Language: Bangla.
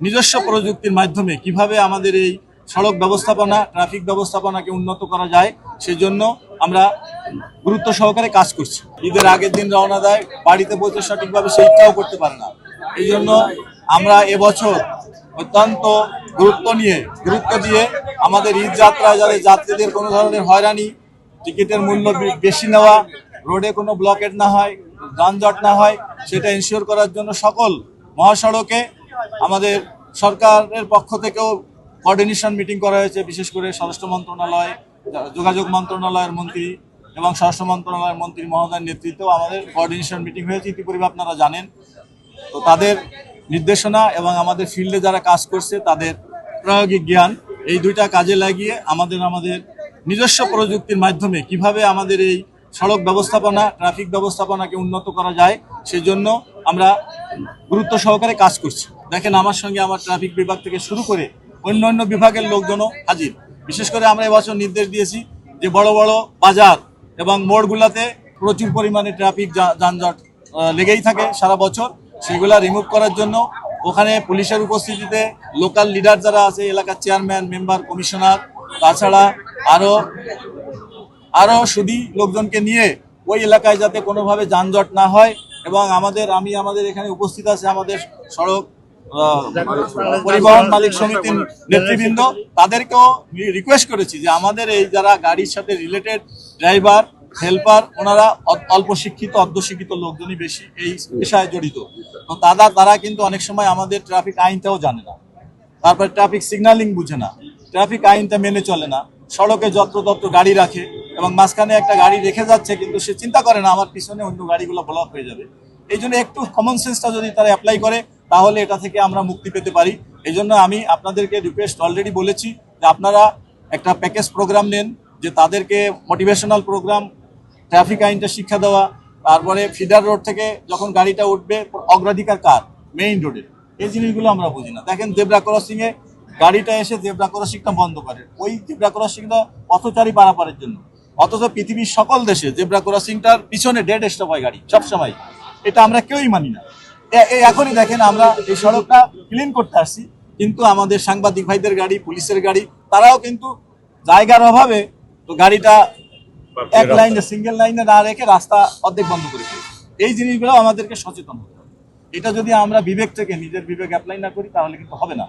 নিজস্ব প্রযুক্তির মাধ্যমে কিভাবে আমাদের এই সড়ক ব্যবস্থাপনা ট্রাফিক ব্যবস্থাপনাকে উন্নত করা যায় সেজন্য আমরা গুরুত্ব সহকারে কাজ করছি। ঈদের আগের দিন রওনা দেয়, বাড়িতে পৌঁছে সঠিকভাবে সেইটাও করতে পারে না। এই জন্য আমরা এবছর অত্যন্ত গুরুত্ব দিয়ে আমাদের ঈদ যাত্রায় যাদের যাত্রীদের কোনো ধরনের হয়রানি, টিকিটের মূল্য বেশি নেওয়া, রোডে কোনো ব্লকেট না হয়, যানজট না হয়, সেটা এনশিওর করার জন্য সকল মহাসড়কে আমাদের সরকারের পক্ষ থেকেও কোঅর্ডিনেশন মিটিং করা হয়েছে। বিশেষ করে স্বরাষ্ট্র মন্ত্রণালয়, যোগাযোগ মন্ত্রণালয়ের মন্ত্রী এবং স্বরাষ্ট্র মন্ত্রণালয়ের মন্ত্রী মহোদয়ের নেতৃত্বেও আমাদের কোঅর্ডিনেশন মিটিং হয়েছে, ইতিপূর্বে আপনারা জানেন। তো তাদের নির্দেশনা এবং আমাদের ফিল্ডে যারা কাজ করছে তাদের প্রায়োগিক জ্ঞান, এই দুইটা কাজে লাগিয়ে আমাদের নিজস্ব প্রযুক্তির মাধ্যমে কিভাবে আমাদের এই সড়ক ব্যবস্থাপনা ট্রাফিক ব্যবস্থাপনাকে উন্নত করা যায় সেজন্য আমরা গুরুত্ব সহকারে কাজ করছি। দেখেন, আমার সঙ্গে আমার ট্রাফিক বিভাগ থেকে শুরু করে অন্যান্য বিভাগের লোকজনও হাজির। বিশেষ করে আমরা এবছর নির্দেশ দিয়েছি যে বড় বড় বাজার এবং মোড়গুলোতে প্রচুর পরিমাণে ট্রাফিক যানজট লেগেই থাকে সারা বছর, সেগুলা রিমুভ করার জন্য ওখানে পুলিশের উপস্থিতিতে লোকাল লিডার যারা আছে, এলাকার চেয়ারম্যান, মেম্বার, কমিশনার, তাছাড়া আরো সুদী লোকজনকে নিয়ে ওই এলাকায় যাতে কোনোভাবে যানজট না হয় এবং আমাদের এখানে উপস্থিত আছে আমাদের সড়ক পরিবহন মালিক সমিতির নেতৃবৃন্দ, তাদেরকেও রিকোয়েস্ট করেছি যে আমাদের এই যারা গাড়ির সাথে রিলেটেড ড্রাইভার, হেল্পার, ওনারা অল্প শিক্ষিত, অর্ধশিক্ষিত লোকজনই বেশি এই পেশায় জড়িত। তো তারা কিন্তু অনেক সময় আমাদের ট্রাফিক আইনটাও জানে না, তারপর ট্রাফিক সিগন্যালিং বুঝে না, ট্রাফিক আইনটা মেনে চলে না, সড়কে যত্রতত্র গাড়ি রাখে এবং মাঝখানে একটা গাড়ি রেখে যাচ্ছে কিন্তু সে চিন্তা করে না আমার পিছনে অন্য গাড়িগুলো ব্লক হয়ে যাবে। এই জন্য একটু কমন সেন্সটা যদি তারা অ্যাপ্লাই করে তাহলে এটা থেকে আমরা মুক্তি পেতে পারি। এই জন্য আমি আপনাদেরকে রিকোয়েস্ট অলরেডি বলেছি যে আপনারা একটা প্যাকেজ প্রোগ্রাম নেন, যে তাদেরকে মোটিভেশনাল প্রোগ্রাম, ট্রাফিক আইনটা শিক্ষা দেওয়া, তারপরে ফিডার রোড থেকে যখন গাড়িটা উঠবে অগ্রাধিকার কার, মেইন রোডে, এই জিনিসগুলো আমরা বুঝি না। দেখেন, জেব্রা ক্রসিংয়ে গাড়িটা এসে জেব্রা ক্রসিংটা বন্ধ করে, ওই জেব্রা ক্রসিংটা পথচারী পারাপারের জন্য, অথচ পৃথিবীর সকল দেশে জেব্রা ক্রসিংটার পিছনে ডেড স্টপ হয় গাড়ি সবসময়। এটা আমরা কেউই মানি না। এখনই দেখেন, আমরা এই সড়কটা ক্লিন করতে আসছি, কিন্তু আমাদের সাংবাদিক ভাইদের গাড়ি, পুলিশের গাড়ি, তারাও কিন্তু জায়গার অভাবে তো গাড়িটা এক লাইনে, সিঙ্গেল লাইনে না রেখে রাস্তা অর্ধেক বন্ধ করে ফেলেছে। এই জিনিসগুলো আমাদেরকে সচেতন হতে হবে। এটা যদি আমরা নিজের বিবেক অ্যাপ্লাই না করি তাহলে কিন্তু হবে না।